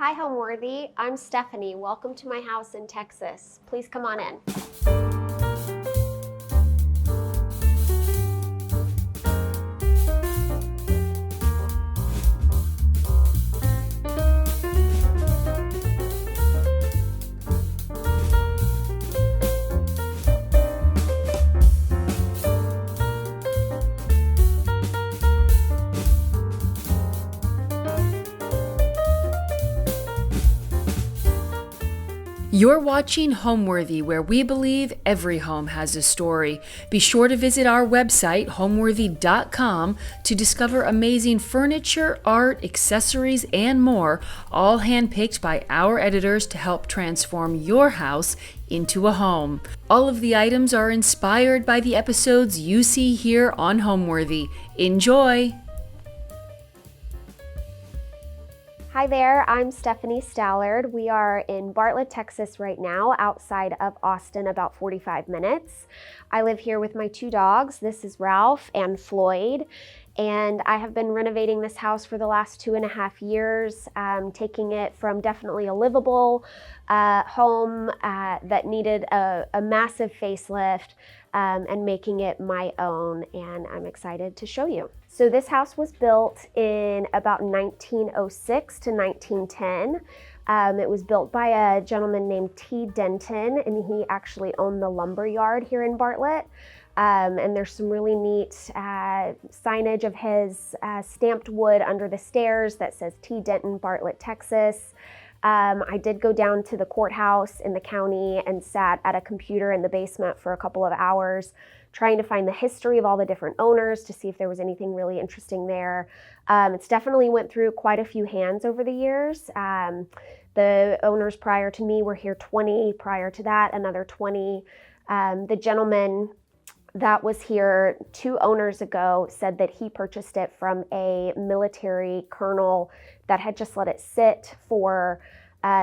Hi, Homeworthy. I'm Stephanie. Welcome to my house in Texas. Please come on in. You're watching Homeworthy, where we believe every home has a story. Be sure to visit our website, homeworthy.com, to discover amazing furniture, art, accessories, and more, all handpicked by our editors to help transform your house into a home. All of the items are inspired by the episodes you see here on Homeworthy. Enjoy! Hi there, I'm Stephanie Stallard. We are in Bartlett, Texas right now, outside of Austin, about 45 minutes. I live here with my two dogs. This is Ralph and Floyd. And I have been renovating this house for the last 2.5 years, taking it from definitely a livable home that needed a massive facelift and making it my own, and I'm excited to show you. So this house was built in about 1906 to 1910. It was built by a gentleman named T. Denton, and he actually owned the lumber yard here in Bartlett. And there's some really neat signage of his stamped wood under the stairs that says T. Denton, Bartlett, Texas. I did go down to the courthouse in the county and sat at a computer in the basement for a couple of hours trying to find the history of all the different owners to see if there was anything really interesting there. It's definitely went through quite a few hands over the years. The owners prior to me were here 20, prior to that another 20. The gentleman that was here 2 owners ago said that he purchased it from a military colonel that had just let it sit for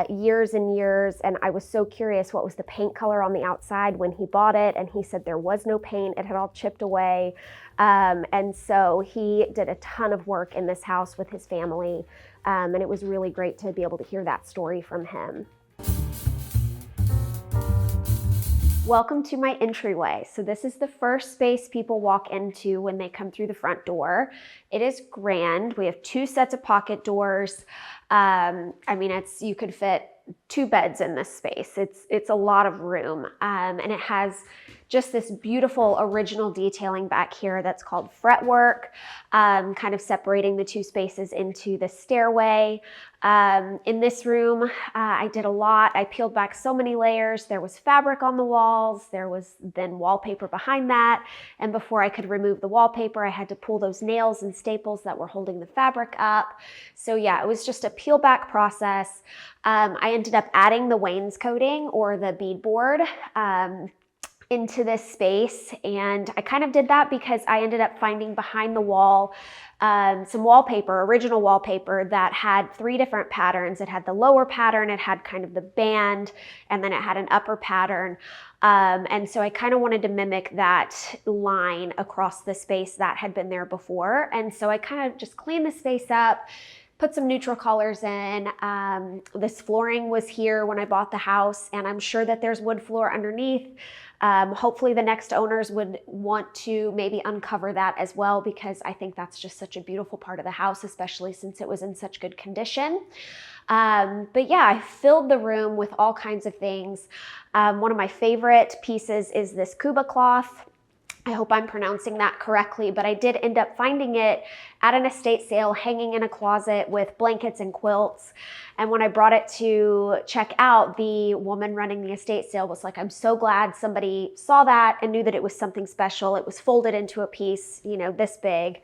years and years. And I was so curious what was the paint color on the outside when he bought it. And he said there was no paint, it had all chipped away. And so he did a ton of work in this house with his family. And it was really great to be able to hear that story from him. Welcome to my entryway. So this is the first space people walk into when they come through the front door. It is grand. We have 2 sets of pocket doors. You could fit 2 beds in this space. It's a lot of room. And it has just this beautiful original detailing back here that's called fretwork, kind of separating the 2 spaces into the stairway. In this room, I did a lot. I peeled back so many layers. There was fabric on the walls. There was then wallpaper behind that. And before I could remove the wallpaper, I had to pull those nails and staples that were holding the fabric up. So yeah, it was just a peel back process. I ended up adding the wainscoting or the beadboard into this space, and I kind of did that because I ended up finding behind the wall some wallpaper, original wallpaper that had 3 different patterns. It had the lower pattern, it had kind of the band, and then it had an upper pattern. And so I kind of wanted to mimic that line across the space that had been there before. And so I kind of just cleaned the space up, put some neutral colors in. This flooring was here when I bought the house, and I'm sure that there's wood floor underneath. Hopefully the next owners would want to maybe uncover that as well, because I think that's just such a beautiful part of the house, especially since it was in such good condition. But yeah, I filled the room with all kinds of things. One of my favorite pieces is this Cuba cloth. I hope I'm pronouncing that correctly, but I did end up finding it at an estate sale hanging in a closet with blankets and quilts. And when I brought it to check out, the woman running the estate sale was like, I'm so glad somebody saw that and knew that it was something special. It was folded into a piece, this big.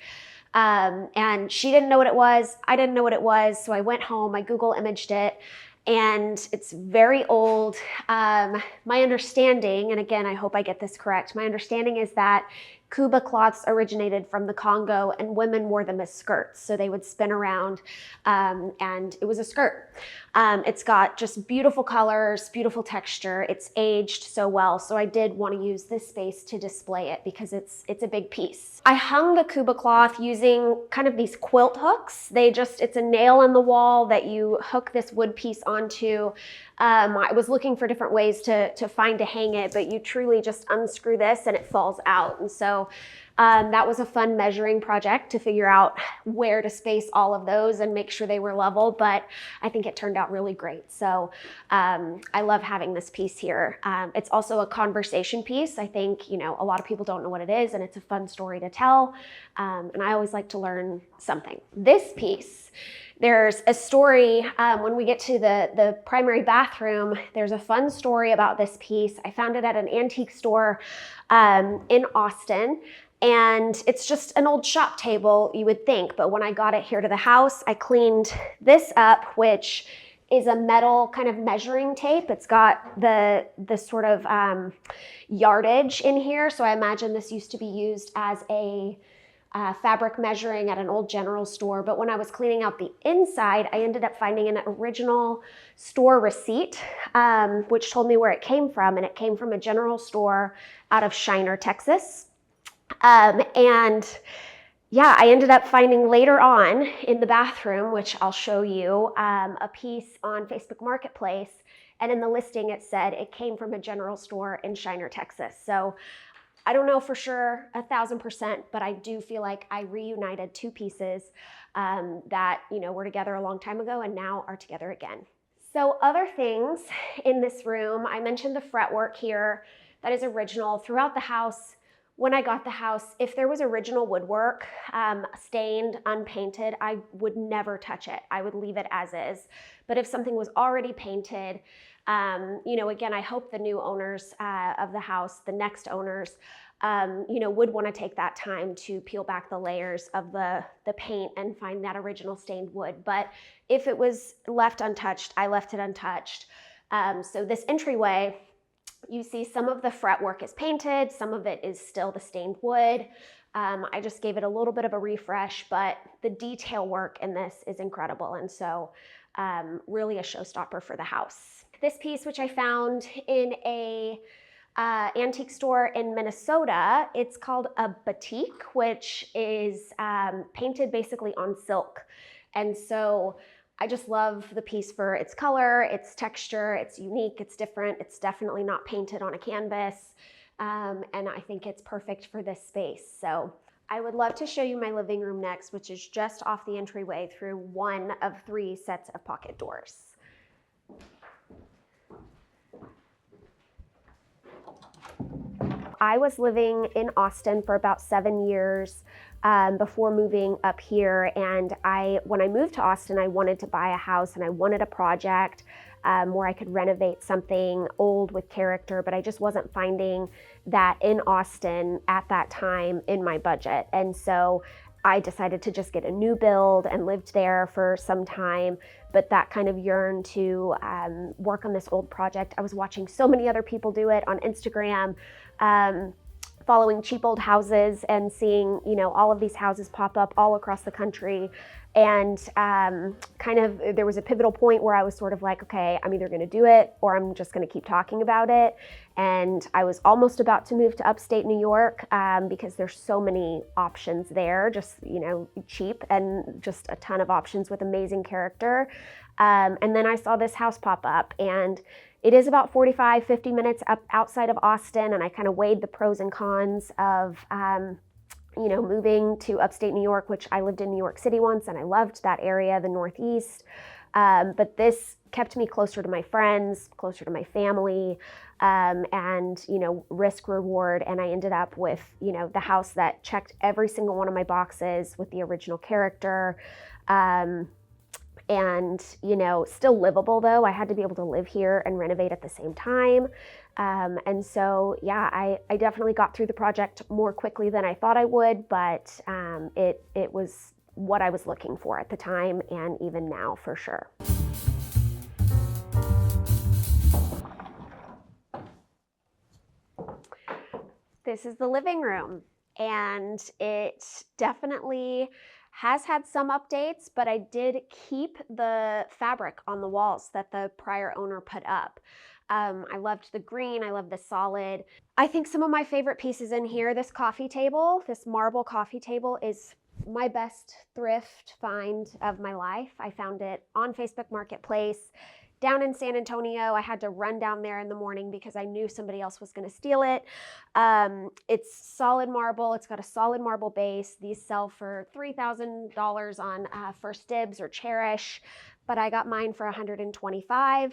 And she didn't know what it was. I didn't know what it was. So I went home, I Google imaged it, and it's very old. My understanding, and again, I hope I get this correct, my understanding is that Kuba cloths originated from the Congo, and women wore them as skirts. So they would spin around, and it was a skirt. It's got just beautiful colors, beautiful texture. It's aged so well. So I did want to use this space to display it because it's a big piece. I hung the Kuba cloth using kind of these quilt hooks. It's a nail in the wall that you hook this wood piece onto. I was looking for different ways to find to hang it, but you truly just unscrew this and it falls out. And so that was a fun measuring project to figure out where to space all of those and make sure they were level, but I think it turned out really great. So I love having this piece here. It's also a conversation piece. I think, a lot of people don't know what it is, and it's a fun story to tell. And I always like to learn something. This piece, there's a story, when we get to the primary bathroom, there's a fun story about this piece. I found it at an antique store in Austin. And it's just an old shop table, you would think. But when I got it here to the house, I cleaned this up, which is a metal kind of measuring tape. It's got the sort of yardage in here. So I imagine this used to be used as a fabric measuring at an old general store. But when I was cleaning out the inside, I ended up finding an original store receipt, which told me where it came from. And it came from a general store out of Shiner, Texas. And yeah, I ended up finding later on in the bathroom, which I'll show you, a piece on Facebook Marketplace. And in the listing, it said it came from a general store in Shiner, Texas. So I don't know for sure 1,000%, but I do feel like I reunited two pieces that, were together a long time ago and now are together again. So other things in this room, I mentioned the fretwork here that is original throughout the house. When I got the house, if there was original woodwork, stained, unpainted, I would never touch it. I would leave it as is. But if something was already painted, again, I hope the new owners of the house, the next owners, would want to take that time to peel back the layers of the paint and find that original stained wood. But if it was left untouched, I left it untouched. So this entryway, you see some of the fretwork is painted, some of it is still the stained wood. I just gave it a little bit of a refresh, but the detail work in this is incredible. And so really a showstopper for the house. This piece, which I found in a antique store in Minnesota, it's called a batik, which is painted basically on silk. And so I just love the piece for its color, its texture, it's unique, it's different, it's definitely not painted on a canvas, and I think it's perfect for this space. So I would love to show you my living room next, which is just off the entryway through one of 3 sets of pocket doors. I was living in Austin for about 7 years before moving up here. And when I moved to Austin, I wanted to buy a house and I wanted a project where I could renovate something old with character, but I just wasn't finding that in Austin at that time in my budget. And so I decided to just get a new build and lived there for some time, but that kind of yearned to work on this old project. I was watching so many other people do it on Instagram, following cheap old houses and seeing, all of these houses pop up all across the country. And there was a pivotal point where I was sort of like, okay, I'm either gonna do it or I'm just gonna keep talking about it. And I was almost about to move to upstate New York because there's so many options there, just, cheap and just a ton of options with amazing character. And then I saw this house pop up, and it is about 45, 50 minutes up outside of Austin. And I kind of weighed the pros and cons of, moving to upstate New York, which I lived in New York City once and I loved that area, the Northeast. But this kept me closer to my friends, closer to my family, and, risk reward. And I ended up with, the house that checked every single one of my boxes with the original character. And, still livable though. I had to be able to live here and renovate at the same time. And so, yeah, I definitely got through the project more quickly than I thought I would, but it was what I was looking for at the time and even now for sure. This is the living room. and it definitely has had some updates, but I did keep the fabric on the walls that the prior owner put up. I loved the green, I love the solid. I think some of my favorite pieces in here, this coffee table, this marble coffee table is my best thrift find of my life. I found it on Facebook Marketplace down in San Antonio. I had to run down there in the morning because I knew somebody else was going to steal it. It's solid marble. It's got a solid marble base. These sell for $3,000 on First Dibs or Cherish, but I got mine for $125.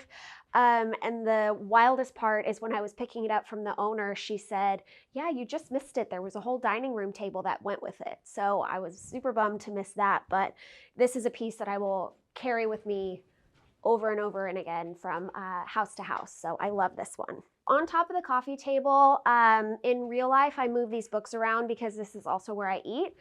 And the wildest part is when I was picking it up from the owner, she said, "Yeah, you just missed it. There was a whole dining room table that went with it." So I was super bummed to miss that, but this is a piece that I will carry with me over and over and again from house to house. So I love this one. On top of the coffee table, in real life, I move these books around because this is also where I eat.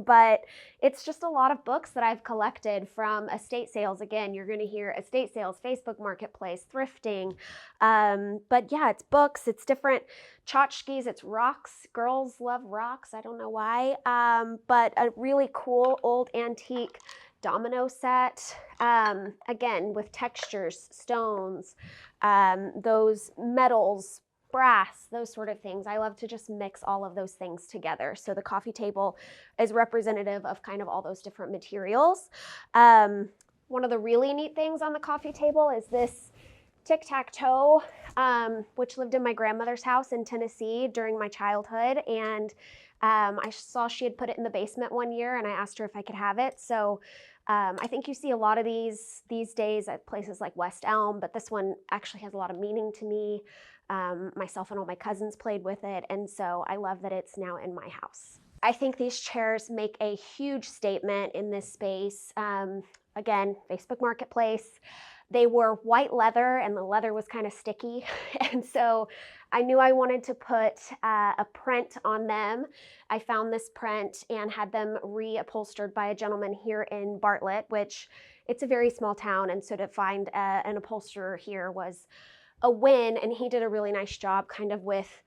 But it's just a lot of books that I've collected from estate sales. Again, you're going to hear estate sales, Facebook Marketplace, thrifting. But yeah, it's books, it's different tchotchkes, it's rocks. Girls love rocks. I don't know why. But a really cool old antique domino set, again, with textures, stones, those metals, brass, those sort of things. I love to just mix all of those things together. So the coffee table is representative of kind of all those different materials. One of the really neat things on the coffee table is this tic-tac-toe, which lived in my grandmother's house in Tennessee during my childhood. And I saw she had put it in the basement one year, and I asked her if I could have it. So I think you see a lot of these days at places like West Elm, but this one actually has a lot of meaning to me. Myself and all my cousins played with it, and so I love that it's now in my house. I think these chairs make a huge statement in this space. Again, Facebook Marketplace. They were white leather, and the leather was kind of sticky, and so I knew I wanted to put a print on them. I found this print and had them reupholstered by a gentleman here in Bartlett, which it's a very small town, and so to find an upholsterer here was a win, and he did a really nice job kind of with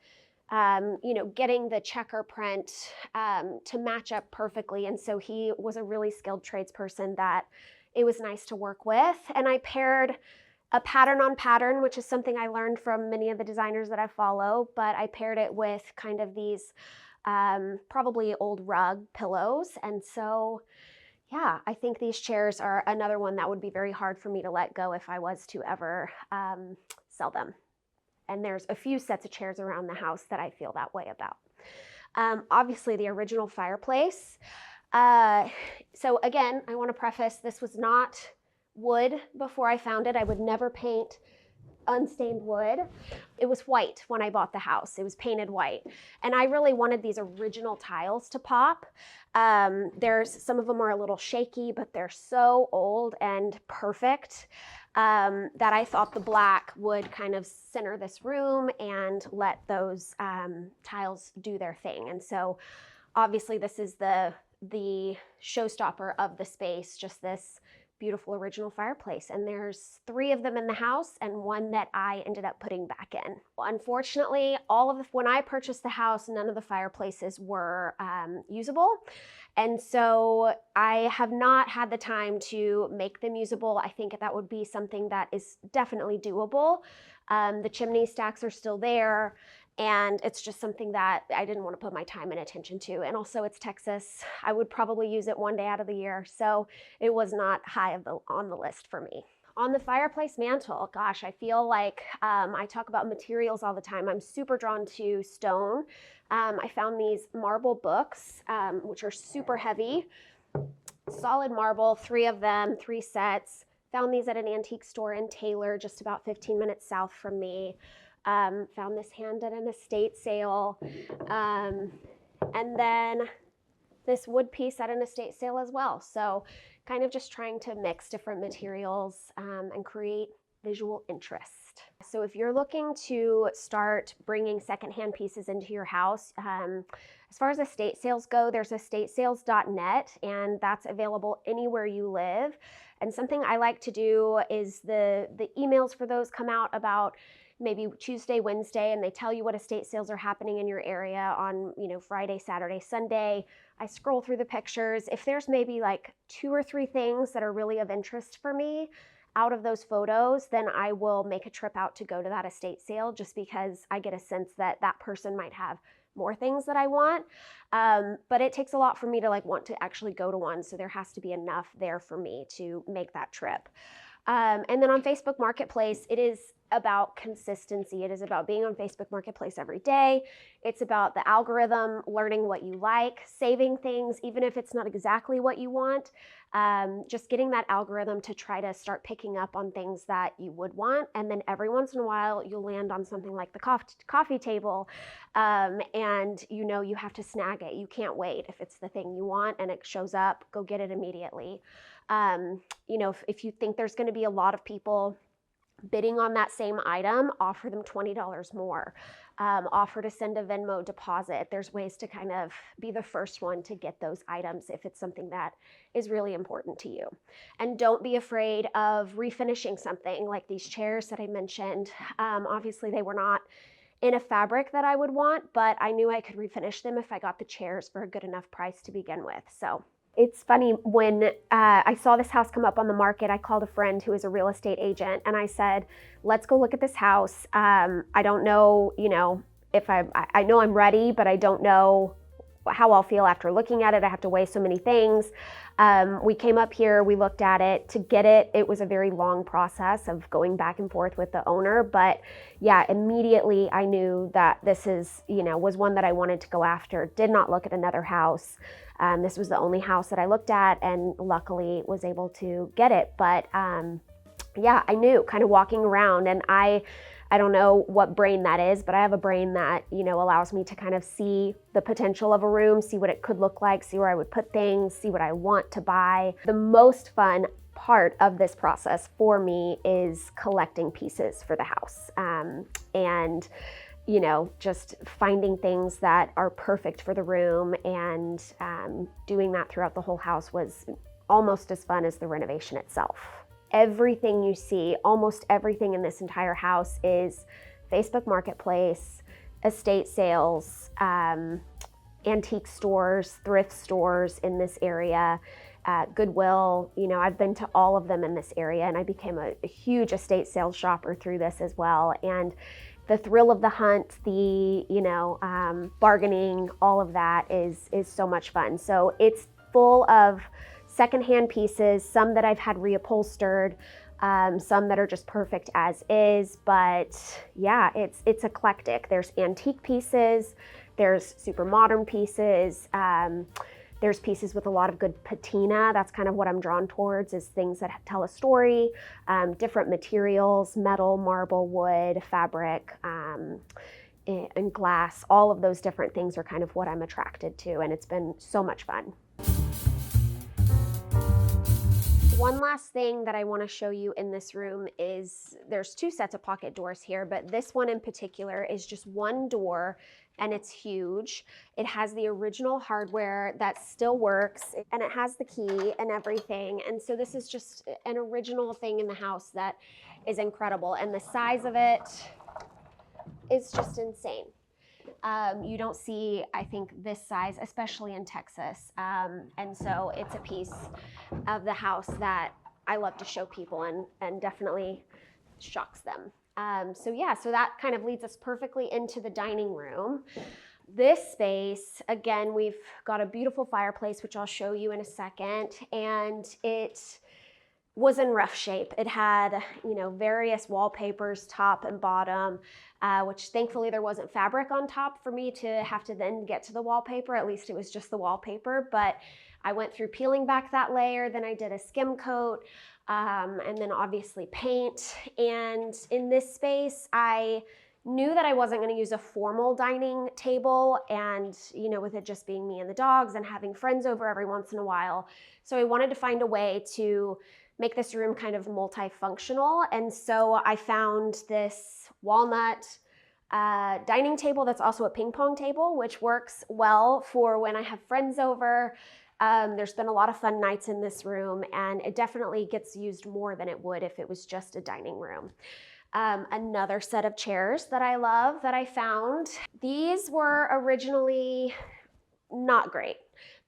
getting the checker print to match up perfectly. And so he was a really skilled tradesperson that it was nice to work with. And I paired a pattern on pattern, which is something I learned from many of the designers that I follow, but I paired it with kind of these probably old rug pillows. And so, yeah, I think these chairs are another one that would be very hard for me to let go if I was to ever sell them. And there's a few sets of chairs around the house that I feel that way about. Obviously, the original fireplace. So again, I want to preface, this was not wood before I found it. I would never paint unstained wood. It was white when I bought the house. It was painted white. And I really wanted these original tiles to pop. Some of them are a little shaky, but they're so old and perfect that I thought the black would kind of center this room and let those tiles do their thing. And so obviously this is the showstopper of the space, just this beautiful original fireplace. And there's 3 of them in the house and 1 that I ended up putting back in. Unfortunately, when I purchased the house, none of the fireplaces were usable. And so I have not had the time to make them usable. I think that would be something that is definitely doable. The chimney stacks are still there. And it's just something that I didn't want to put my time and attention to. And also it's Texas. I would probably use it one day out of the year. So it was not high on the list for me. On the fireplace mantle, gosh, I feel like I talk about materials all the time. I'm super drawn to stone. I found these marble books, which are super heavy. Solid marble, 3 of them, 3 sets. Found these at an antique store in Taylor, just about 15 minutes south from me. Found this hand at an estate sale, and then this wood piece at an estate sale as well. So kind of just trying to mix different materials and create visual interest. So if you're looking to start bringing secondhand pieces into your house, as far as estate sales go, there's estatesales.net, and that's available anywhere you live. And something I like to do is the emails for those come out about maybe Tuesday, Wednesday, and they tell you what estate sales are happening in your area on, Friday, Saturday, Sunday. I scroll through the pictures. If there's maybe like 2 or 3 things that are really of interest for me out of those photos, then I will make a trip out to go to that estate sale, just because I get a sense that that person might have more things that I want. But it takes a lot for me to want to actually go to one. So there has to be enough there for me to make that trip. And then on Facebook Marketplace, it is about consistency. It is about being on Facebook Marketplace every day. It's about the algorithm, learning what you like, saving things, even if it's not exactly what you want. Just getting that algorithm to try to start picking up on things that you would want. And then every once in a while, you'll land on something like the coffee table. And you have to snag it. You can't wait. If it's the thing you want and it shows up, go get it immediately. If you think there's going to be a lot of people bidding on that same item, offer them $20 more. Offer to send a Venmo deposit. There's ways to kind of be the first one to get those items if it's something that is really important to you. And don't be afraid of refinishing something like these chairs that I mentioned. Obviously, they were not in a fabric that I would want, but I knew I could refinish them if I got the chairs for a good enough price to begin with. So it's funny, when I saw this house come up on the market, I called a friend who is a real estate agent and I said, let's go look at this house. I don't know, if I know I'm ready, but I don't know how I'll feel after looking at it. I have to weigh so many things. We came up here, we looked at it. To get it, it was a very long process of going back and forth with the owner. But yeah, immediately I knew that this was one that I wanted to go after. Did not look at another house. This was the only house that I looked at, and luckily was able to get it. But yeah, I knew, kind of walking around, and I don't know what brain that is, but I have a brain that, allows me to kind of see the potential of a room, see what it could look like, see where I would put things, see what I want to buy. The most fun part of this process for me is collecting pieces for the house. And just finding things that are perfect for the room, and doing that throughout the whole house was almost as fun as the renovation itself. Everything you see, almost everything in this entire house, is Facebook Marketplace, estate sales, antique stores, thrift stores in this area, Goodwill. I've been to all of them in this area, and I became a huge estate sales shopper through this as well. And the thrill of the hunt, the bargaining, all of that is so much fun. So it's full of secondhand pieces, some that I've had reupholstered, some that are just perfect as is. But yeah, it's eclectic. There's antique pieces, there's super modern pieces, there's pieces with a lot of good patina. That's kind of what I'm drawn towards, is things that tell a story, different materials, metal, marble, wood, fabric, and glass. All of those different things are kind of what I'm attracted to, and it's been so much fun. One last thing that I want to show you in this room is, there's 2 sets of pocket doors here, but this one in particular is just one door, and it's huge. It has the original hardware that still works, and it has the key and everything. And so this is just an original thing in the house that is incredible. And the size of it is just insane. You don't see, I think, this size, especially in Texas. And so it's a piece of the house that I love to show people, and definitely shocks them. So that kind of leads us perfectly into the dining room. This space, again, we've got a beautiful fireplace, which I'll show you in a second, and it was in rough shape. It had, various wallpapers, top and bottom, which thankfully there wasn't fabric on top for me to have to then get to the wallpaper. At least it was just the wallpaper, but I went through peeling back that layer, then I did a skim coat, and then obviously paint. And in this space, I knew that I wasn't going to use a formal dining table, and with it just being me and the dogs and having friends over every once in a while. So I wanted to find a way to make this room kind of multifunctional. And so I found this walnut dining table that's also a ping pong table, which works well for when I have friends over. There's been a lot of fun nights in this room, and it definitely gets used more than it would if it was just a dining room. Another set of chairs that I love that I found. These were originally not great,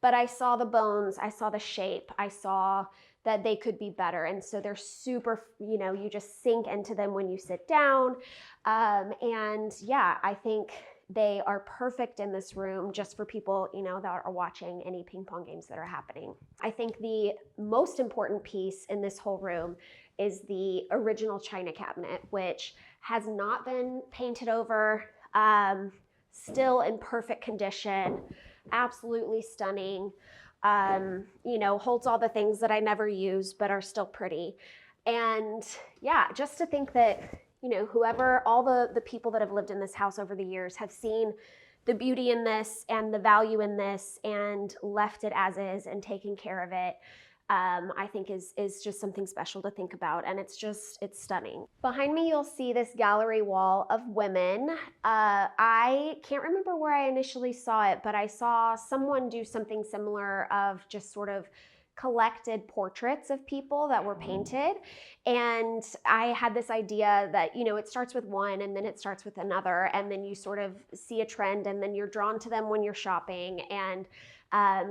but I saw the bones, I saw the shape, I saw that they could be better. And so they're super, you just sink into them when you sit down. And yeah, I think they are perfect in this room just for people, that are watching any ping pong games that are happening. I think the most important piece in this whole room is the original china cabinet, which has not been painted over, still in perfect condition, absolutely stunning. Holds all the things that I never use but are still pretty. And yeah, just to think that, whoever, all the people that have lived in this house over the years have seen the beauty in this and the value in this and left it as is and taken care of it, I think is just something special to think about. And it's stunning. Behind me, you'll see this gallery wall of women. I can't remember where I initially saw it, but I saw someone do something similar of just sort of collected portraits of people that were painted. And I had this idea that, it starts with one and then it starts with another, and then you sort of see a trend and then you're drawn to them when you're shopping. And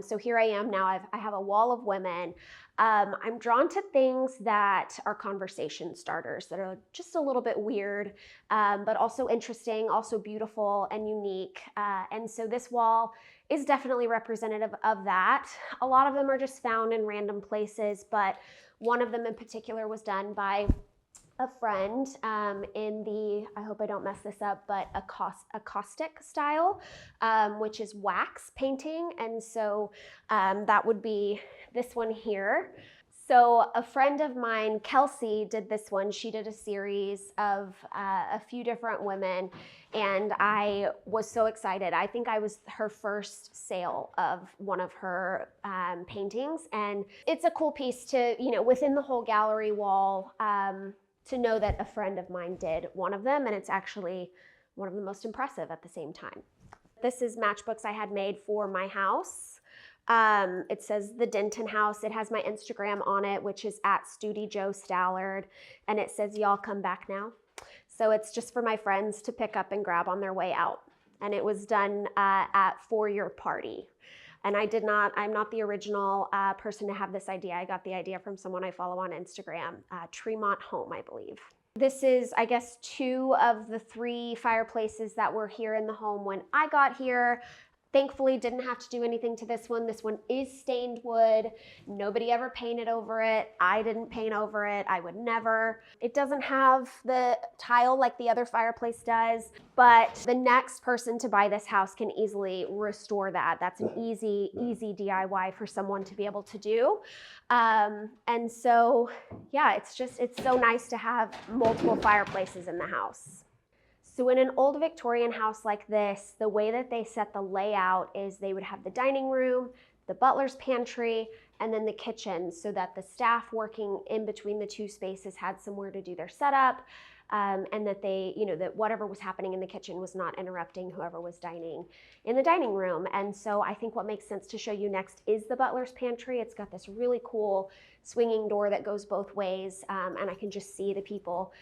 so here I am now, I have a wall of women. I'm drawn to things that are conversation starters, that are just a little bit weird, but also interesting, also beautiful and unique. And so this wall is definitely representative of that. A lot of them are just found in random places, but one of them in particular was done by a friend in the, I hope I don't mess this up, but acoustic style, which is wax painting. And so that would be this one here. So a friend of mine, Kelsey, did this one. She did a series of a few different women, and I was so excited. I think I was her first sale of one of her paintings, and it's a cool piece to, within the whole gallery wall, to know that a friend of mine did one of them, and it's actually one of the most impressive at the same time. This is matchbooks I had made for my house. It says the Denton House. It has my Instagram on it, which is at Studi Joe Stallard, and it says, "Y'all come back now." So it's just for my friends to pick up and grab on their way out. And it was done at For Your Party. And I'm not the original person to have this idea. I got the idea from someone I follow on Instagram, Tremont Home, I believe. This is, I guess, 2 of the 3 fireplaces that were here in the home when I got here. Thankfully, didn't have to do anything to this one. This one is stained wood. Nobody ever painted over it. I didn't paint over it. I would never. It doesn't have the tile like the other fireplace does, but the next person to buy this house can easily restore that. That's an easy DIY for someone to be able to do. And so, yeah, it's so nice to have multiple fireplaces in the house. So in an old Victorian house like this, the way that they set the layout is they would have the dining room, the butler's pantry, and then the kitchen, so that the staff working in between the 2 spaces had somewhere to do their setup, and that they, that whatever was happening in the kitchen was not interrupting whoever was dining in the dining room. And so I think what makes sense to show you next is the butler's pantry. It's got this really cool swinging door that goes both ways, and I can just see the people,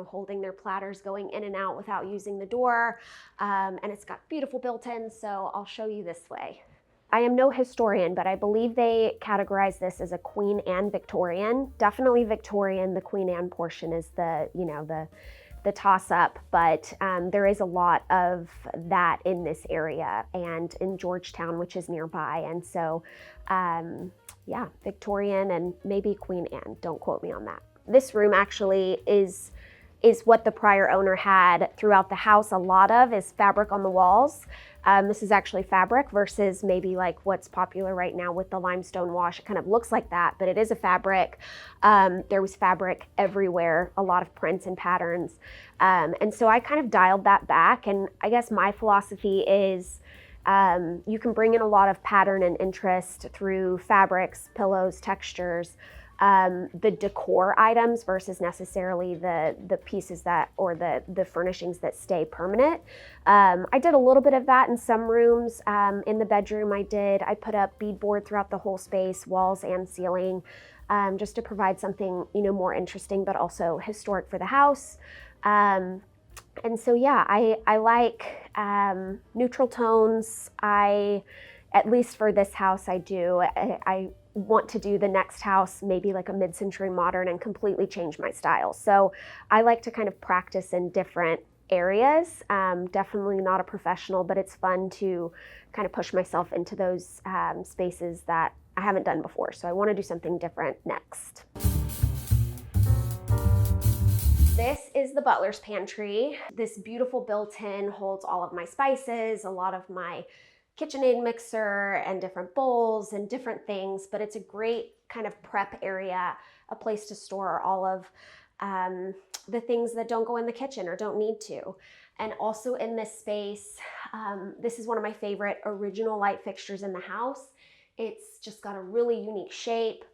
holding their platters going in and out without using the door, and it's got beautiful built-ins, so I'll show you this way. I am no historian, but I believe they categorize this as a Queen Anne Victorian. Definitely Victorian. The Queen Anne portion is the toss-up, but there is a lot of that in this area and in Georgetown, which is nearby. And so, yeah, Victorian and maybe Queen Anne. Don't quote me on that. This room actually is what the prior owner had throughout the house. A lot of is fabric on the walls. This is actually fabric versus maybe like what's popular right now with the limestone wash. It kind of looks like that, but it is a fabric. There was fabric everywhere, a lot of prints and patterns. And so I kind of dialed that back. And I guess my philosophy is you can bring in a lot of pattern and interest through fabrics, pillows, textures, the decor items versus necessarily the pieces that, or the furnishings that stay permanent. I did a little bit of that in some rooms. In the bedroom I put up beadboard throughout the whole space, walls and ceiling, just to provide something, more interesting, but also historic for the house. And so, yeah, I like neutral tones. At least for this house, I do. I want to do the next house, maybe like a mid-century modern, and completely change my style. So I like to kind of practice in different areas. Definitely not a professional, but it's fun to kind of push myself into those spaces that I haven't done before. So I want to do something different next. This is the butler's pantry. This beautiful built-in holds all of my spices, a lot of my KitchenAid mixer and different bowls and different things, but it's a great kind of prep area, a place to store all of the things that don't go in the kitchen or don't need to. And also in this space, this is one of my favorite original light fixtures in the house. It's just got a really unique shape.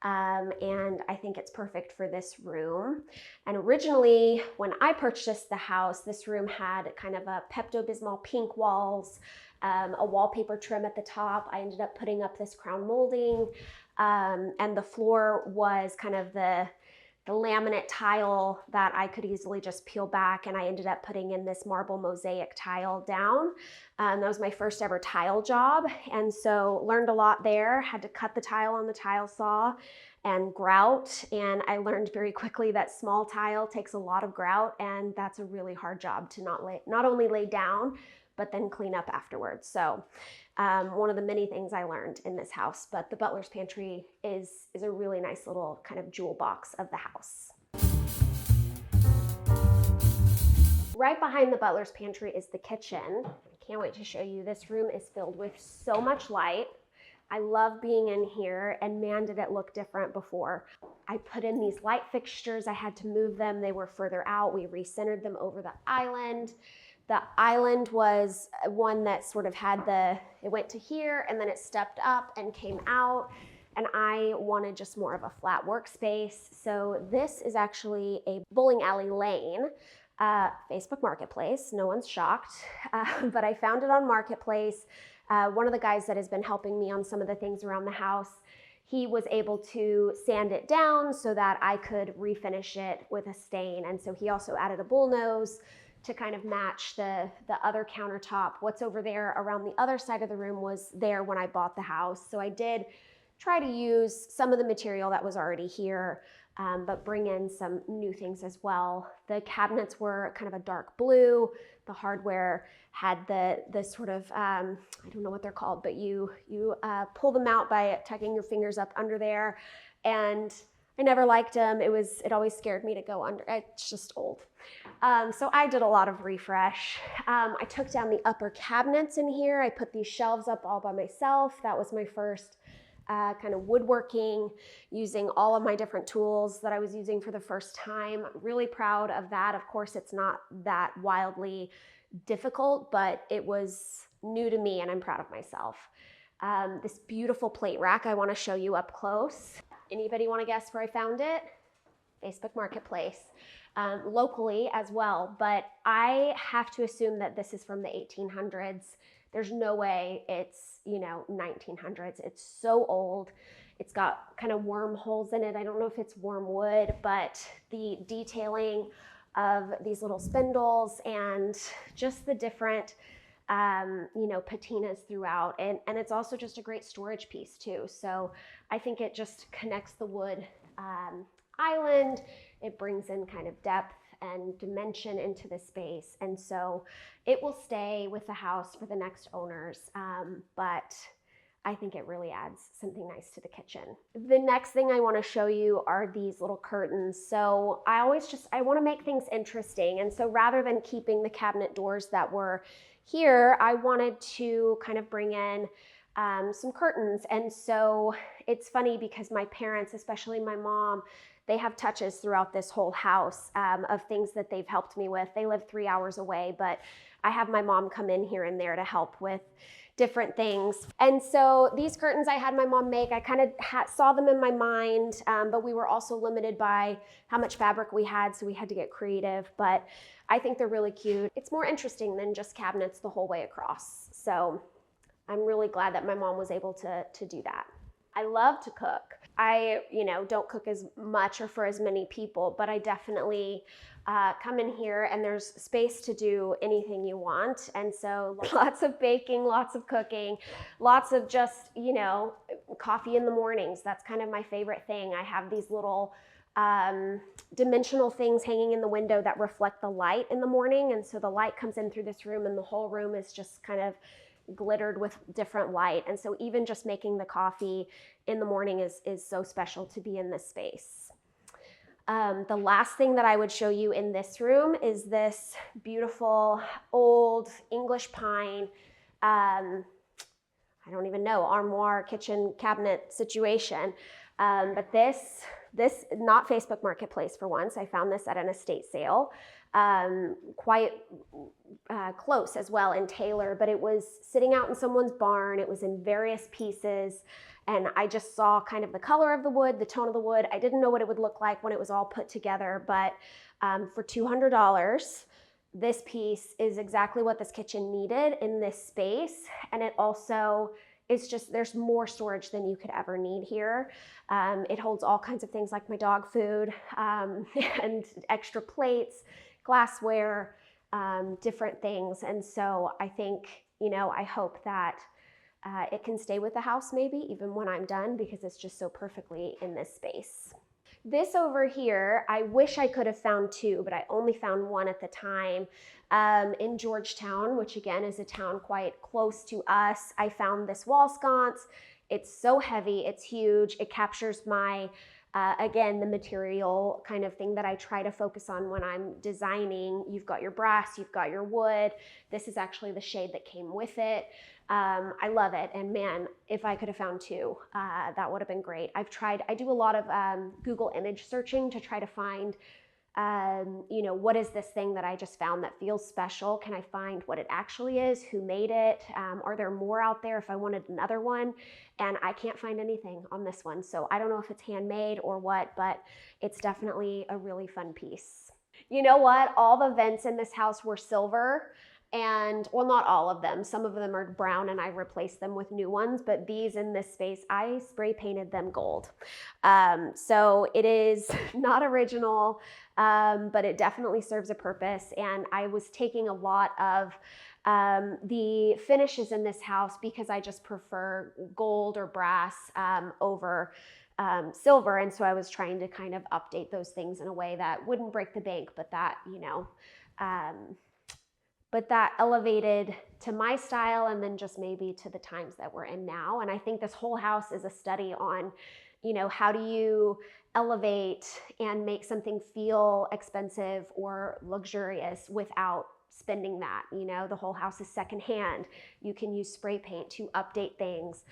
And I think it's perfect for this room. And originally, when I purchased the house, this room had kind of a Pepto-Bismol pink walls, a wallpaper trim at the top. I ended up putting up this crown molding, and the floor was kind of the laminate tile that I could easily just peel back, and I ended up putting in this marble mosaic tile down. That was my first ever tile job, and so learned a lot there. Had to cut the tile on the tile saw and grout, and I learned very quickly that small tile takes a lot of grout, and that's a really hard job to not only lay down, but then clean up afterwards. So one of the many things I learned in this house, but the butler's pantry is a really nice little kind of jewel box of the house. Right behind the butler's pantry is the kitchen. I can't wait to show you. This room is filled with so much light. I love being in here, and man, did it look different before. I put in these light fixtures. I had to move them. They were further out. We recentered them over the island. The island was one that sort of had it went to here and then it stepped up and came out, and I wanted just more of a flat workspace. So this is actually a bowling alley lane, Facebook Marketplace. No one's shocked, but I found it on Marketplace. One of the guys that has been helping me on some of the things around the house, he was able to sand it down so that I could refinish it with a stain. And so he also added a bull nose to kind of match the other countertop. What's over there around the other side of the room was there when I bought the house. So I did try to use some of the material that was already here, but bring in some new things as well. The cabinets were kind of a dark blue. The hardware had the sort of, I don't know what they're called, but you pull them out by tucking your fingers up under there. And I never liked them. It always scared me to go under. It's just old. So I did a lot of refresh. I took down the upper cabinets in here. I put these shelves up all by myself. That was my first kind of woodworking, using all of my different tools that I was using for the first time. I'm really proud of that. Of course, it's not that wildly difficult, but it was new to me, and I'm proud of myself. This beautiful plate rack I want to show you up close. Anybody want to guess where I found it? Facebook Marketplace. Locally as well, but I have to assume that this is from the 1800s. There's no way it's, 1900s. It's so old. It's got kind of wormholes in it. I don't know if it's wormwood, but the detailing of these little spindles and just the different patinas throughout. And it's also just a great storage piece too. So I think it just connects the wood island. It brings in kind of depth and dimension into the space. And so it will stay with the house for the next owners. But I think it really adds something nice to the kitchen. The next thing I want to show you are these little curtains. So I want to make things interesting. And so rather than keeping the cabinet doors that were here, I wanted to kind of bring in some curtains. And so it's funny because my parents, especially my mom, they have touches throughout this whole house of things that they've helped me with. They live 3 hours away, but I have my mom come in here and there to help with different things. And so these curtains I had my mom make, I kind of saw them in my mind, but we were also limited by how much fabric we had, so we had to get creative. But I think they're really cute. It's more interesting than just cabinets the whole way across. So I'm really glad that my mom was able to do that. I love to cook. I, don't cook as much or for as many people, but I definitely come in here and there's space to do anything you want. And so lots of baking, lots of cooking, lots of just, coffee in the mornings. That's kind of my favorite thing. I have these little dimensional things hanging in the window that reflect the light in the morning. And so the light comes in through this room and the whole room is just kind of glittered with different light. And so even just making the coffee in the morning is so special to be in this space. The last thing that I would show you in this room is this beautiful old English pine, I don't even know, armoire, kitchen cabinet situation. But this not Facebook Marketplace for once. I found this at an estate sale, quite close as well in Taylor, but it was sitting out in someone's barn. It was in various pieces. And I just saw kind of the color of the wood, the tone of the wood. I didn't know what it would look like when it was all put together, but for $200, this piece is exactly what this kitchen needed in this space. And it also is just, there's more storage than you could ever need here. It holds all kinds of things like my dog food and extra plates, glassware, different things. And so I think, I hope that it can stay with the house maybe even when I'm done, because it's just so perfectly in this space. This over here, I wish I could have found two, but I only found one at the time in Georgetown, which again is a town quite close to us. I found this wall sconce. It's so heavy, it's huge. It captures my, again, the material kind of thing that I try to focus on when I'm designing. You've got your brass, you've got your wood. This is actually the shade that came with it. I love it. And man, if I could have found two, that would have been great. I do a lot of Google image searching to try to find, what is this thing that I just found that feels special? Can I find what it actually is? Who made it? Are there more out there if I wanted another one? And I can't find anything on this one. So I don't know if it's handmade or what, but it's definitely a really fun piece. You know what? All the vents in this house were silver. And well, not all of them. Some of them are brown and I replaced them with new ones, but these in this space, I spray painted them gold. So it is not original, but it definitely serves a purpose. And I was taking a lot of the finishes in this house because I just prefer gold or brass over silver. And so I was trying to kind of update those things in a way that wouldn't break the bank, but that, but that elevated to my style and then just maybe to the times that we're in now. And I think this whole house is a study on, how do you elevate and make something feel expensive or luxurious without spending that. The whole house is secondhand. You can use spray paint to update things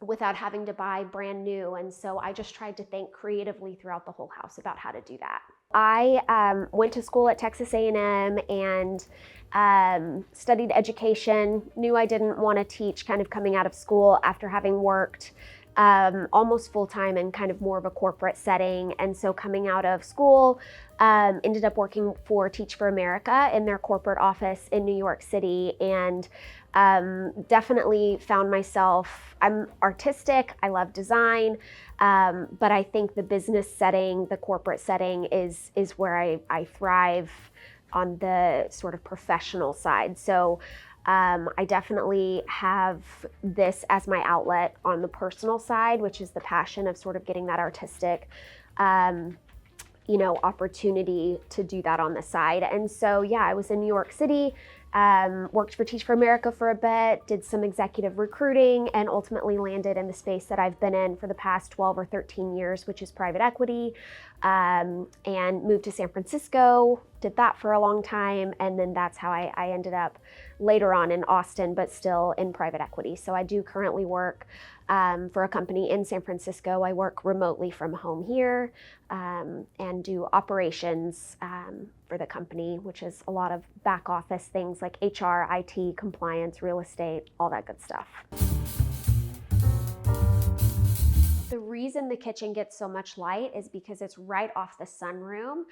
without having to buy brand new. And so I just tried to think creatively throughout the whole house about how to do that. I went to school at Texas A&M and studied education, knew I didn't want to teach kind of coming out of school after having worked almost full-time in kind of more of a corporate setting. And so coming out of school, ended up working for Teach for America in their corporate office in New York City, and definitely found myself, I'm artistic, I love design, but I think the business setting, the corporate setting is where I thrive on the sort of professional side. So I definitely have this as my outlet on the personal side, which is the passion of sort of getting that artistic opportunity to do that on the side. And so, yeah, I was in New York City, worked for Teach for America for a bit, did some executive recruiting, and ultimately landed in the space that I've been in for the past 12 or 13 years, which is private equity, and moved to San Francisco, did that for a long time, and then that's how I ended up later on in Austin, but still in private equity. So I do currently work for a company in San Francisco. I work remotely from home here and do operations for the company, which is a lot of back office things like HR, IT, compliance, real estate, all that good stuff. The reason the kitchen gets so much light is because it's right off the sunroom,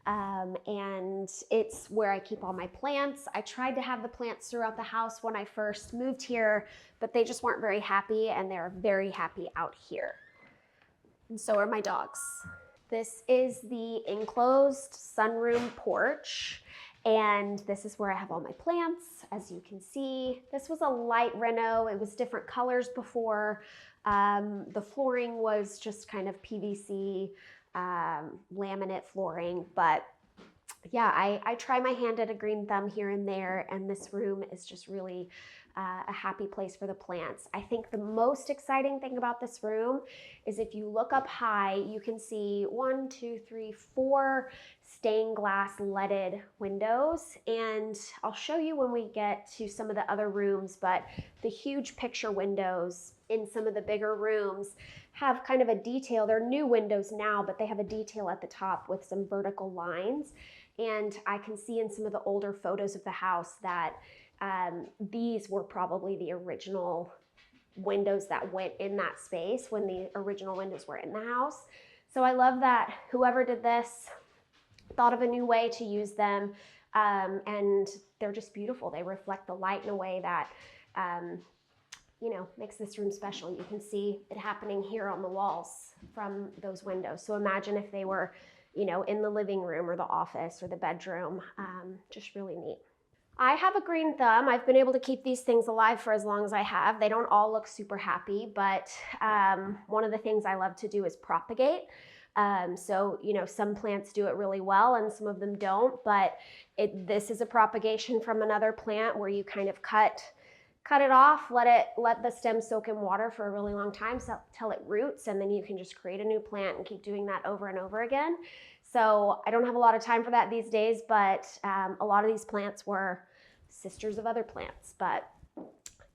and it's where I keep all my plants. I tried to have the plants throughout the house when I first moved here, but they just weren't very happy, and they're very happy out here. and so are my dogs. This is the enclosed sunroom porch, and this is where I have all my plants. As you can see, this was a light reno. It was different colors before. The flooring was just kind of PVC laminate flooring, but yeah, I try my hand at a green thumb here and there, and this room is just really a happy place for the plants. I think the most exciting thing about this room is if you look up high, you can see 1, 2, 3, 4 stained glass leaded windows, and I'll show you when we get to some of the other rooms, but the huge picture windows in some of the bigger rooms have kind of a detail. They're new windows now, but they have a detail at the top with some vertical lines. And I can see in some of the older photos of the house that these were probably the original windows that went in that space when the original windows were in the house. So I love that whoever did this thought of a new way to use them, and they're just beautiful. They reflect the light in a way that you know, makes this room special. You can see it happening here on the walls from those windows. So imagine if they were, you know, in the living room or the office or the bedroom. Just really neat. I have a green thumb. I've been able to keep these things alive for as long as I have. They don't all look super happy, but one of the things I love to do is propagate. So, you know, some plants do it really well and some of them don't, but this is a propagation from another plant where you kind of cut it off, let the stem soak in water for a really long time till it roots, and then you can just create a new plant and keep doing that over and over again. So I don't have a lot of time for that these days, but a lot of these plants were sisters of other plants. But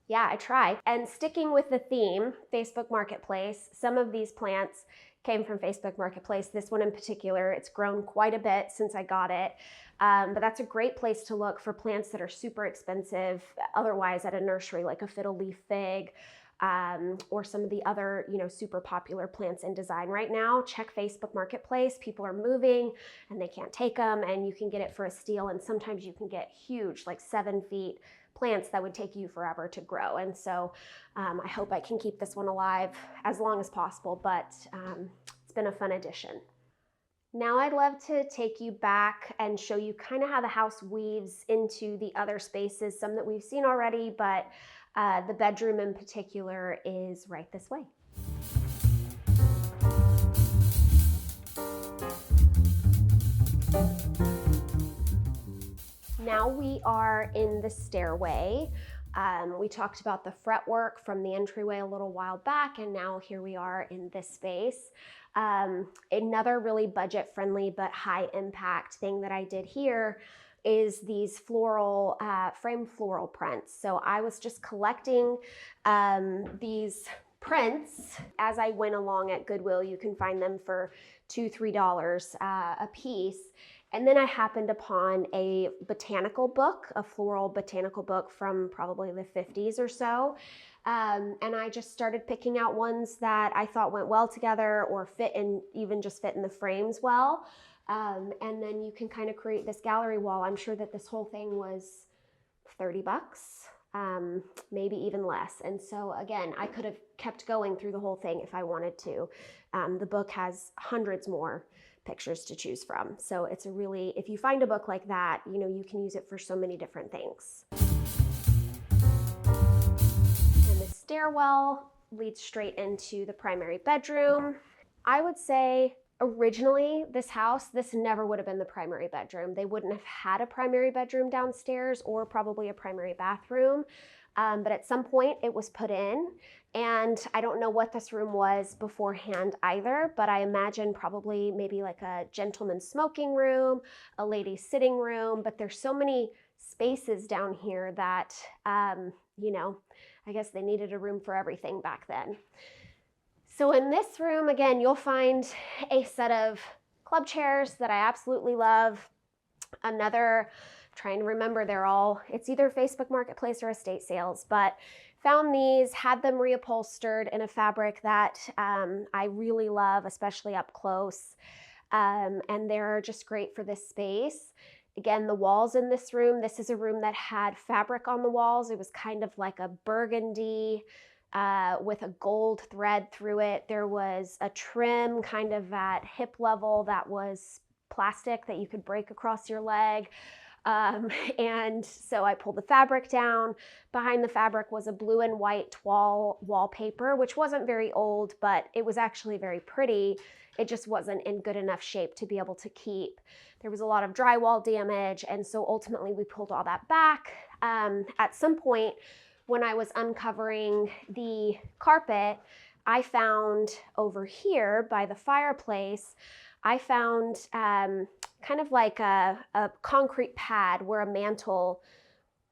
yeah, I try. And sticking with the theme, Facebook Marketplace, some of these plants came from Facebook Marketplace. This one in particular, it's grown quite a bit since I got it. But that's a great place to look for plants that are super expensive, otherwise at a nursery, like a fiddle leaf fig, or some of the other, you know, super popular plants in design right now. Check Facebook Marketplace. People are moving and they can't take them, and you can get it for a steal. And sometimes you can get huge, like 7 feet plants that would take you forever to grow. And so I hope I can keep this one alive as long as possible, but it's been a fun addition. Now I'd love to take you back and show you kind of how the house weaves into the other spaces, some that we've seen already, but the bedroom in particular is right this way. Now we are in the stairway. We talked about the fretwork from the entryway a little while back, and now here we are in this space. Another really budget-friendly but high-impact thing that I did here is these floral, framed floral prints. So I was just collecting these prints as I went along at Goodwill. You can find them for $2, $3 a piece. And then I happened upon a botanical book, a floral botanical book from probably the 50s or so. And I just started picking out ones that I thought went well together or fit in, even just fit in the frames well. And then you can kind of create this gallery wall. I'm sure that this whole thing was $30, maybe even less. And so again, I could have kept going through the whole thing if I wanted to. The book has hundreds more pictures to choose from. So it's a really, if you find a book like that, you know, you can use it for so many different things. And the stairwell leads straight into the primary bedroom. I would say originally this never would have been the primary bedroom. They wouldn't have had a primary bedroom downstairs or probably a primary bathroom. But at some point it was put in, and I don't know what this room was beforehand either, but I imagine probably maybe like a gentleman's smoking room, a lady's sitting room, but there's so many spaces down here that, you know, I guess they needed a room for everything back then. So in this room, again, you'll find a set of club chairs that I absolutely love. Another, trying to remember, it's either Facebook Marketplace or estate sales, but found these, had them reupholstered in a fabric that I really love, especially up close. And they're just great for this space. Again, the walls in this room, this is a room that had fabric on the walls. It was kind of like a burgundy, with a gold thread through it. There was a trim kind of at hip level that was plastic that you could break across your leg. And so I pulled the fabric down. Behind the fabric was a blue and white toile wallpaper, which wasn't very old, but it was actually very pretty. It just wasn't in good enough shape to be able to keep. There was a lot of drywall damage, and so ultimately we pulled all that back. At some point when I was uncovering the carpet, I found over here by the fireplace, I found kind of like a concrete pad where a mantle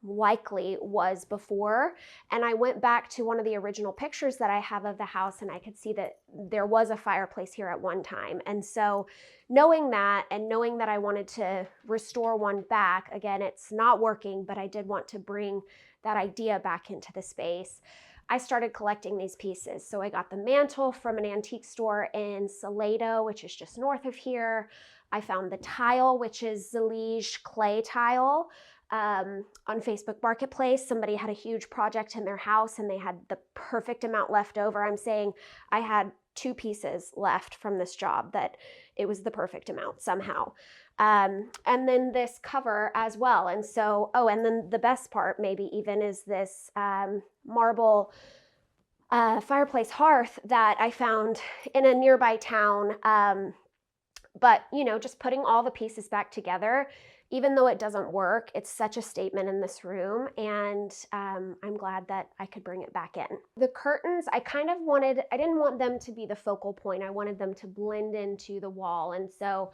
likely was before. And I went back to one of the original pictures that I have of the house, and I could see that there was a fireplace here at one time. And so knowing that, and knowing that I wanted to restore one back, again, it's not working, but I did want to bring that idea back into the space, I started collecting these pieces. So I got the mantle from an antique store in Salado, which is just north of here. I found the tile, which is Zalige clay tile. On Facebook Marketplace, somebody had a huge project in their house and they had the perfect amount left over. I'm saying I had 2 pieces left from this job that it was the perfect amount somehow. And then this cover as well. And so, and then the best part maybe even is this marble fireplace hearth that I found in a nearby town. But, just putting all the pieces back together, even though it doesn't work, it's such a statement in this room, and I'm glad that I could bring it back in. The curtains, I didn't want them to be the focal point. I wanted them to blend into the wall, and so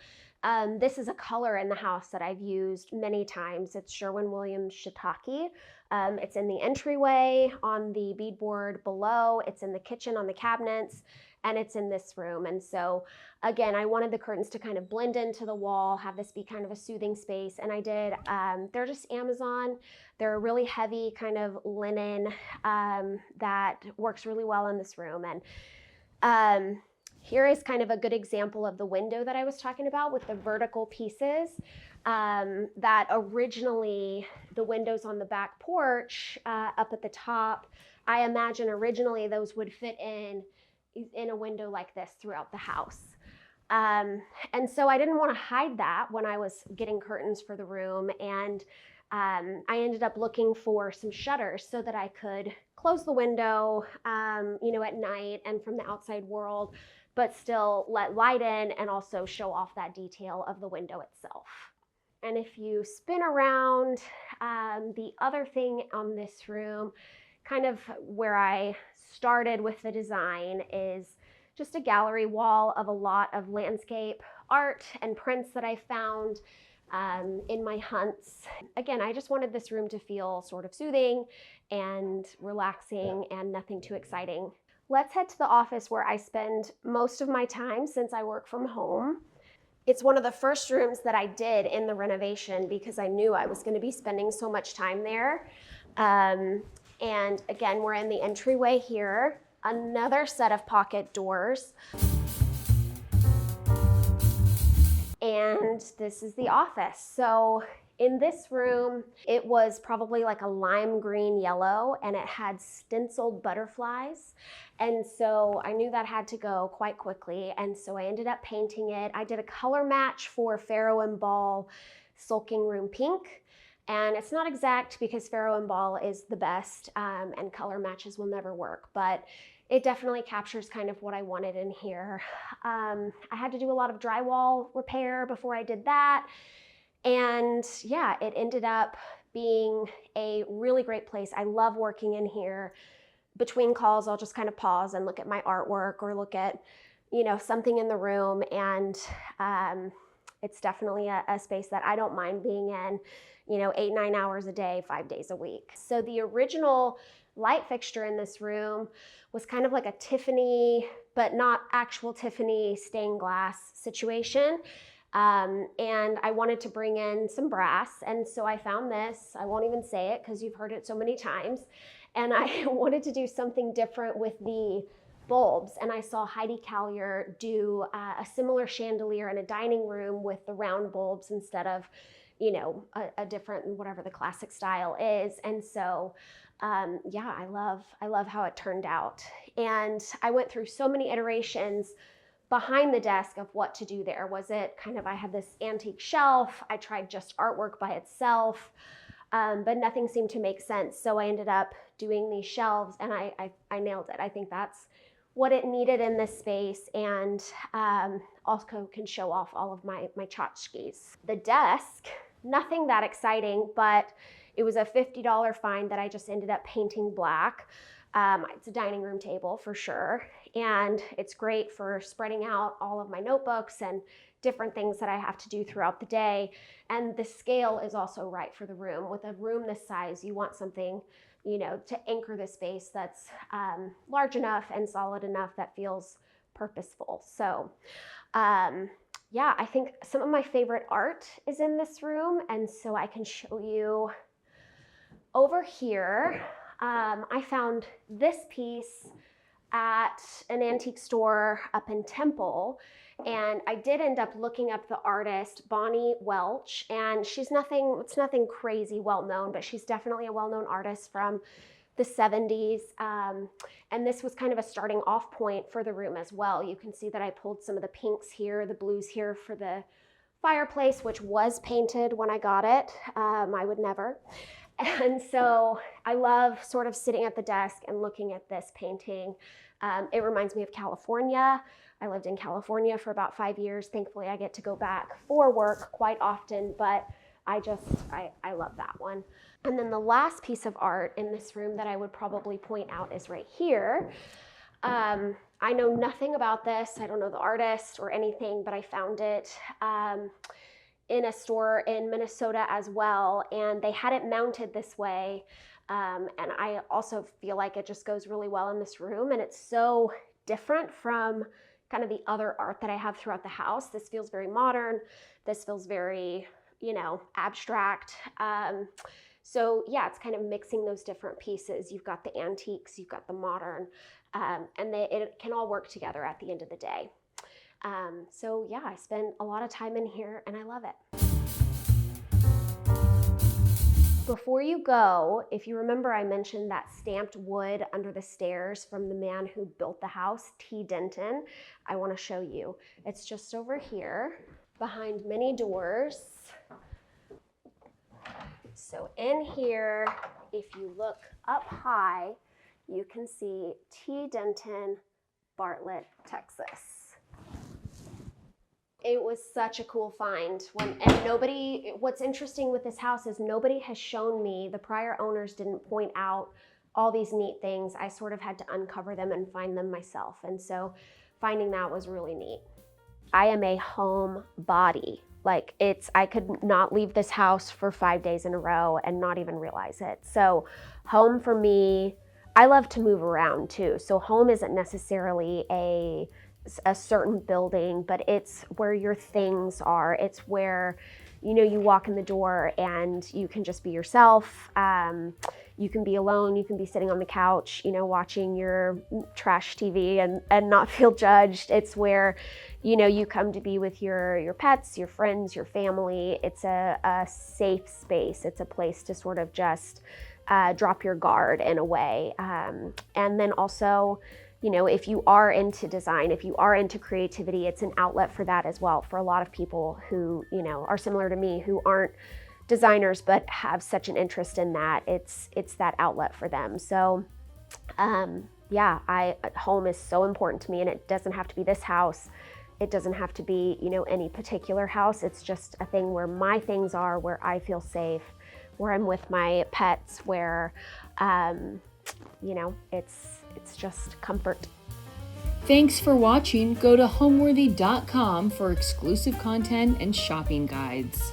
this is a color in the house that I've used many times. It's Sherwin-Williams shiitake. It's in the entryway, on the beadboard below, it's in the kitchen on the cabinets, and it's in this room. And so again, I wanted the curtains to kind of blend into the wall, have this be kind of a soothing space. And I did, they're just Amazon. They're a really heavy kind of linen that works really well in this room. And here is kind of a good example of the window that I was talking about with the vertical pieces. That originally the windows on the back porch up at the top, I imagine originally those would fit in a window like this throughout the house. And so I didn't want to hide that when I was getting curtains for the room. And I ended up looking for some shutters so that I could close the window, at night and from the outside world, but still let light in and also show off that detail of the window itself. And if you spin around, the other thing on this room, kind of where I started with the design, is just a gallery wall of a lot of landscape art and prints that I found in my hunts. Again, I just wanted this room to feel sort of soothing and relaxing and nothing too exciting. Let's head to the office where I spend most of my time since I work from home. It's one of the first rooms that I did in the renovation because I knew I was going to be spending so much time there. And again, we're in the entryway here, another set of pocket doors. And this is the office. So in this room, it was probably like a lime green yellow, and it had stenciled butterflies. And so I knew that had to go quite quickly. And so I ended up painting it. I did a color match for Faro and Ball Sulking Room Pink. And it's not exact because Faro and Ball is the best, and color matches will never work, but it definitely captures kind of what I wanted in here. I had to do a lot of drywall repair before I did that. And yeah, it ended up being a really great place. I love working in here. Between calls, I'll just kind of pause and look at my artwork or look at, something in the room. And it's definitely a space that I don't mind being in, 8-9 hours a day, 5 days a week. So the original light fixture in this room was kind of like a Tiffany, but not actual Tiffany stained glass situation. And I wanted to bring in some brass. And so I found this. I won't even say it because you've heard it so many times. And I wanted to do something different with the bulbs. And I saw Heidi Callier do a similar chandelier in a dining room with the round bulbs instead of a different, whatever the classic style is. And so, yeah, I love how it turned out. And I went through so many iterations behind the desk of what to do there. Was it kind of, I had this antique shelf, I tried just artwork by itself, but nothing seemed to make sense. So I ended up doing these shelves, and I nailed it. I think that's what it needed in this space, and also can show off all of my tchotchkes. The desk, nothing that exciting, but it was a $50 find that I just ended up painting black. It's a dining room table for sure, and it's great for spreading out all of my notebooks and different things that I have to do throughout the day. And the scale is also right for the room. With a room this size, you want something, to anchor the space that's large enough and solid enough that feels purposeful. So yeah, I think some of my favorite art is in this room, and so I can show you over here. I found this piece at an antique store up in Temple, and I did end up looking up the artist Bonnie Welch, and it's nothing crazy well known, but she's definitely a well-known artist from the 70s. And this was kind of a starting off point for the room as well. You can see that I pulled some of the pinks here, the blues here for the fireplace, which was painted when I got it. I would never. And so I love sort of sitting at the desk and looking at this painting. It reminds me of California. I lived in California for about 5 years. Thankfully, I get to go back for work quite often, but I love that one. And then the last piece of art in this room that I would probably point out is right here. I know nothing about this. I don't know the artist or anything, but I found it in a store in Minnesota as well, and they had it mounted this way. And I also feel like it just goes really well in this room, and it's so different from kind of the other art that I have throughout the house. This feels very modern. This feels very, abstract. So yeah, it's kind of mixing those different pieces. You've got the antiques, you've got the modern, and it can all work together at the end of the day. So yeah, I spend a lot of time in here and I love it. Before you go, if you remember, I mentioned that stamped wood under the stairs from the man who built the house, T. Denton. I want to show you. It's just over here behind many doors. So in here, if you look up high, you can see T. Denton, Bartlett, Texas. It was such a cool find. What's interesting with this house is nobody has shown me, the prior owners didn't point out all these neat things. I sort of had to uncover them and find them myself. And so finding that was really neat. I am a home body. I could not leave this house for 5 days in a row and not even realize it. So home for me, I love to move around too. So home isn't necessarily a certain building, but it's where your things are. It's where, you walk in the door and you can just be yourself. You can be alone. You can be sitting on the couch, watching your trash TV and not feel judged. It's where, you come to be with your pets, your friends, your family. It's a safe space. It's a place to sort of just drop your guard in a way. And then also, if you are into design, if you are into creativity, it's an outlet for that as well. For a lot of people who, are similar to me, who aren't designers but have such an interest in that, it's that outlet for them. So yeah, home is so important to me, and it doesn't have to be this house. It doesn't have to be, any particular house. It's just a thing where my things are, where I feel safe, where I'm with my pets, where, it's just comfort. Thanks for watching. Go to homeworthy.com for exclusive content and shopping guides.